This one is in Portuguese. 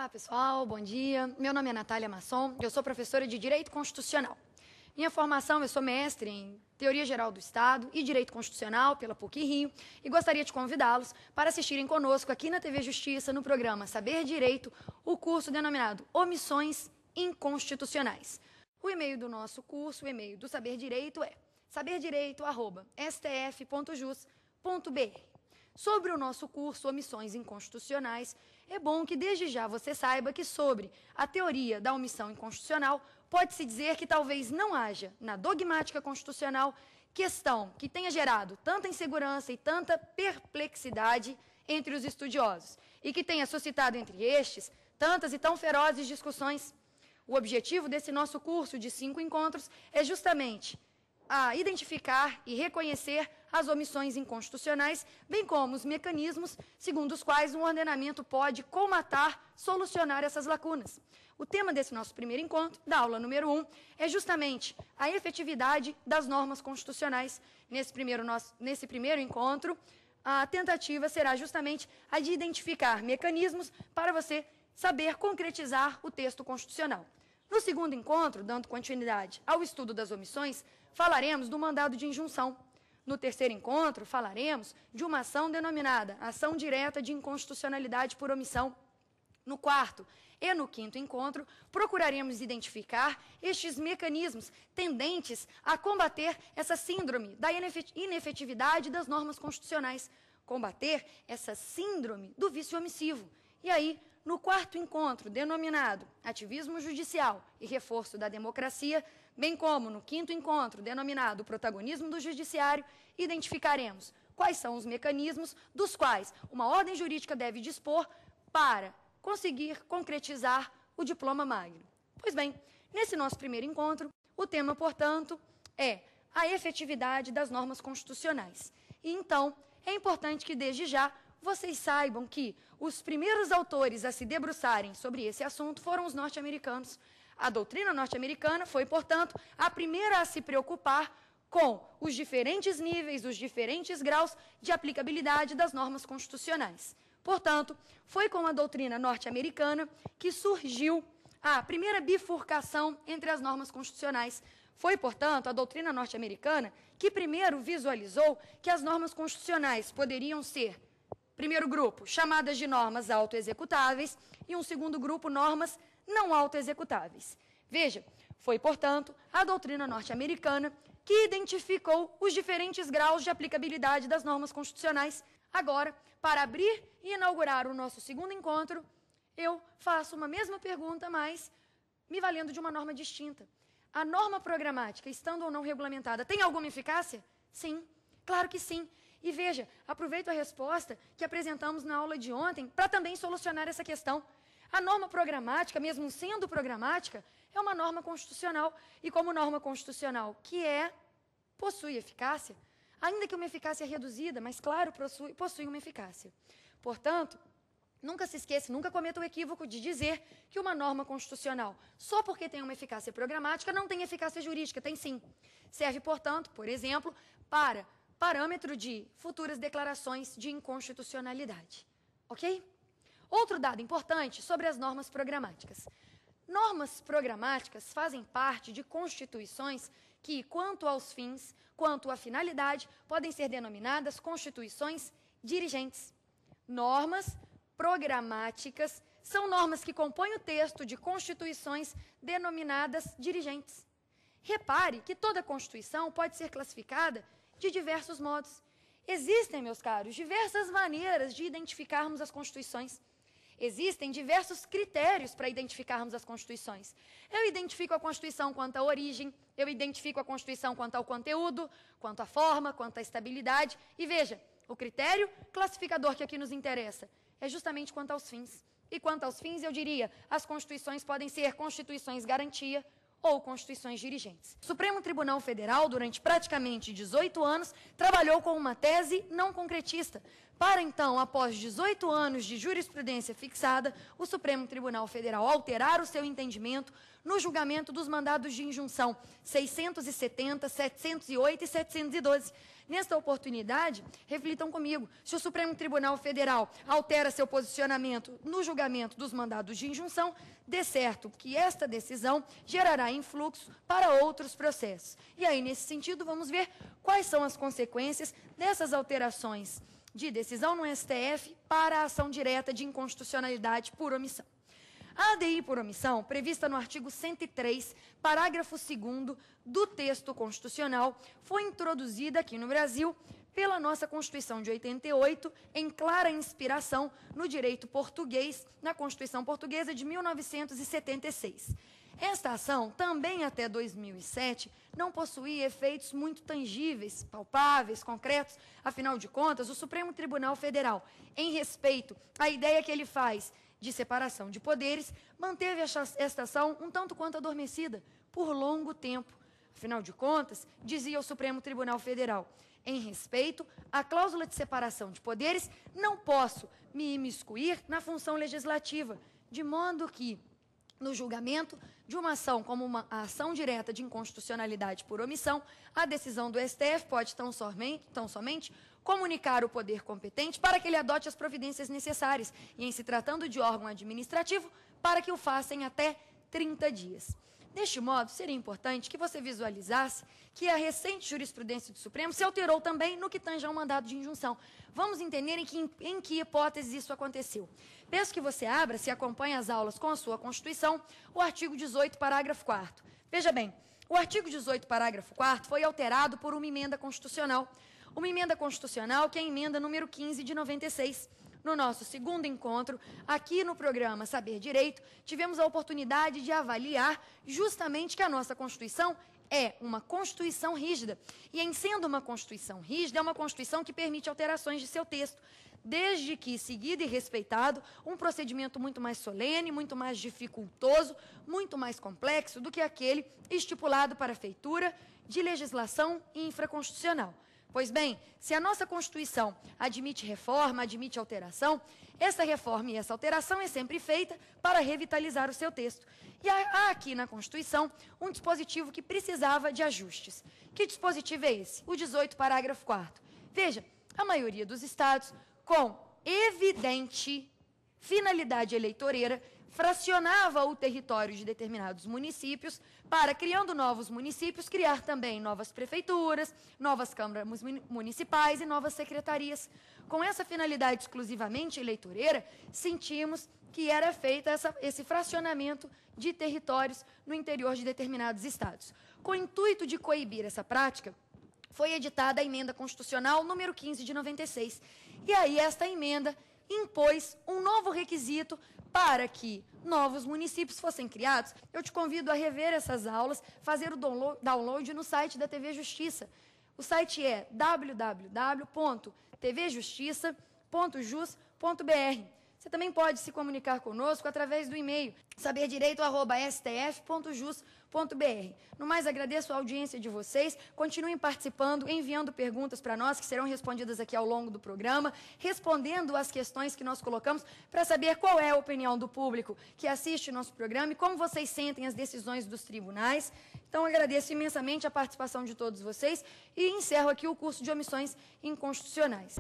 Olá, pessoal, bom dia. Meu nome é Natália Masson, eu sou professora de Direito Constitucional. Minha formação, eu sou mestre em Teoria Geral do Estado e Direito Constitucional pela PUC-Rio e gostaria de convidá-los para assistirem conosco aqui na TV Justiça, no programa Saber Direito, o curso denominado Omissões Inconstitucionais. O e-mail do nosso curso, o e-mail do Saber Direito é saberdireito@stf.jus.br. Sobre o nosso curso Omissões Inconstitucionais, é bom que desde já você saiba que sobre a teoria da omissão inconstitucional, pode-se dizer que talvez não haja, na dogmática constitucional, questão que tenha gerado tanta insegurança e tanta perplexidade entre os estudiosos, e que tenha suscitado entre estes tantas e tão ferozes discussões. O objetivo desse nosso curso de 5 encontros é justamente identificar e reconhecer as omissões inconstitucionais, bem como os mecanismos segundo os quais um ordenamento pode colmatar, solucionar essas lacunas. O tema desse nosso primeiro encontro, da aula número 1, é justamente a efetividade das normas constitucionais. Nesse primeiro encontro, a tentativa será justamente a de identificar mecanismos para você saber concretizar o texto constitucional. No segundo encontro, dando continuidade ao estudo das omissões, falaremos do mandado de injunção. No terceiro encontro, falaremos de uma ação denominada ação direta de inconstitucionalidade por omissão. No quarto e no quinto encontro, procuraremos identificar estes mecanismos tendentes a combater essa síndrome da inefetividade das normas constitucionais, combater essa síndrome do vício omissivo. E aí, no quarto encontro, denominado Ativismo Judicial e Reforço da Democracia, bem como no quinto encontro, denominado Protagonismo do Judiciário, identificaremos quais são os mecanismos dos quais uma ordem jurídica deve dispor para conseguir concretizar o diploma magno. Pois bem, nesse nosso primeiro encontro, o tema, portanto, é a efetividade das normas constitucionais. E então, é importante que desde já vocês saibam que os primeiros autores a se debruçarem sobre esse assunto foram os norte-americanos. A doutrina norte-americana foi, portanto, a primeira a se preocupar com os diferentes níveis, os diferentes graus de aplicabilidade das normas constitucionais. Portanto, foi com a doutrina norte-americana que surgiu a primeira bifurcação entre as normas constitucionais. Foi, portanto, a doutrina norte-americana que primeiro visualizou que as normas constitucionais poderiam ser, primeiro grupo, chamadas de normas autoexecutáveis, e um segundo grupo, normas não autoexecutáveis. Veja, foi, portanto, a doutrina norte-americana que identificou os diferentes graus de aplicabilidade das normas constitucionais. Agora, para abrir e inaugurar o nosso segundo encontro, eu faço uma mesma pergunta, mas me valendo de uma norma distinta. A norma programática, estando ou não regulamentada, tem alguma eficácia? Sim, claro que sim. E veja, aproveito a resposta que apresentamos na aula de ontem para também solucionar essa questão. A norma programática, mesmo sendo programática, é uma norma constitucional. E como norma constitucional possui eficácia, ainda que uma eficácia reduzida, mas claro, possui uma eficácia. Portanto, nunca se esqueça, nunca cometa o equívoco de dizer que uma norma constitucional, só porque tem uma eficácia programática, não tem eficácia jurídica. Tem sim. Serve, portanto, por exemplo, para parâmetro de futuras declarações de inconstitucionalidade. Ok? Outro dado importante sobre as normas programáticas. Normas programáticas fazem parte de constituições que, quanto aos fins, quanto à finalidade, podem ser denominadas constituições dirigentes. Normas programáticas são normas que compõem o texto de constituições denominadas dirigentes. Repare que toda Constituição pode ser classificada de diversos modos. Existem, meus caros, diversas maneiras de identificarmos as Constituições. Existem diversos critérios para identificarmos as Constituições. Eu identifico a Constituição quanto à origem, eu identifico a Constituição quanto ao conteúdo, quanto à forma, quanto à estabilidade. E veja, o critério classificador que aqui nos interessa é justamente quanto aos fins. E quanto aos fins, eu diria, as Constituições podem ser Constituições garantia ou constituições dirigentes. O Supremo Tribunal Federal, durante praticamente 18 anos, trabalhou com uma tese não concretista. Para então, após 18 anos de jurisprudência fixada, o Supremo Tribunal Federal alterar o seu entendimento no julgamento dos mandados de injunção 670, 708 e 712. Nesta oportunidade, reflitam comigo, se o Supremo Tribunal Federal altera seu posicionamento no julgamento dos mandados de injunção, dê certo que esta decisão gerará influxo para outros processos. E aí, nesse sentido, vamos ver quais são as consequências dessas alterações de decisão no STF para a ação direta de inconstitucionalidade por omissão. A ADI por omissão, prevista no artigo 103, parágrafo 2º do texto constitucional, foi introduzida aqui no Brasil pela nossa Constituição de 88, em clara inspiração no direito português, na Constituição Portuguesa de 1976. Esta ação, também até 2007, não possuía efeitos muito tangíveis, palpáveis, concretos. Afinal de contas, o Supremo Tribunal Federal, em respeito à ideia que ele faz de separação de poderes, manteve esta ação um tanto quanto adormecida por longo tempo. Afinal de contas, dizia o Supremo Tribunal Federal, em respeito à cláusula de separação de poderes, não posso me imiscuir na função legislativa, de modo que, no julgamento de uma ação como uma ação direta de inconstitucionalidade por omissão, a decisão do STF pode tão somente comunicar o poder competente para que ele adote as providências necessárias, e em se tratando de órgão administrativo, para que o faça em até 30 dias. Deste modo, seria importante que você visualizasse que a recente jurisprudência do Supremo se alterou também no que tange ao mandado de injunção. Vamos entender em que hipóteses isso aconteceu. Peço que você abra, se acompanhe as aulas com a sua Constituição, o artigo 18, parágrafo 4º. Veja bem, o artigo 18, parágrafo 4º foi alterado por uma emenda constitucional. Uma emenda constitucional que é a emenda número 15 de 96. No nosso segundo encontro, aqui no programa Saber Direito, tivemos a oportunidade de avaliar justamente que a nossa Constituição é uma Constituição rígida. E, em sendo uma Constituição rígida, é uma Constituição que permite alterações de seu texto, desde que, seguido e respeitado, um procedimento muito mais solene, muito mais dificultoso, muito mais complexo do que aquele estipulado para a feitura de legislação infraconstitucional. Pois bem, se a nossa Constituição admite reforma, admite alteração, essa reforma e essa alteração é sempre feita para revitalizar o seu texto. E há aqui na Constituição um dispositivo que precisava de ajustes. Que dispositivo é esse? O 18, parágrafo 4º. Veja, a maioria dos estados, com evidente finalidade eleitoreira, fracionava o território de determinados municípios para, criando novos municípios, criar também novas prefeituras, novas câmaras municipais e novas secretarias. Com essa finalidade exclusivamente eleitoreira, sentimos que era feito esse fracionamento de territórios no interior de determinados estados. Com o intuito de coibir essa prática, foi editada a emenda constitucional número 15 de 96. E aí esta emenda impôs um novo requisito para que novos municípios fossem criados. Eu te convido a rever essas aulas, fazer o download no site da TV Justiça. O site é www.tvjustiça.jus.br. Você também pode se comunicar conosco através do e-mail saberdireito@stf.jus.br. No mais, agradeço a audiência de vocês. Continuem participando, enviando perguntas para nós, que serão respondidas aqui ao longo do programa, respondendo às questões que nós colocamos, para saber qual é a opinião do público que assiste o nosso programa e como vocês sentem as decisões dos tribunais. Então, agradeço imensamente a participação de todos vocês e encerro aqui o curso de omissões inconstitucionais.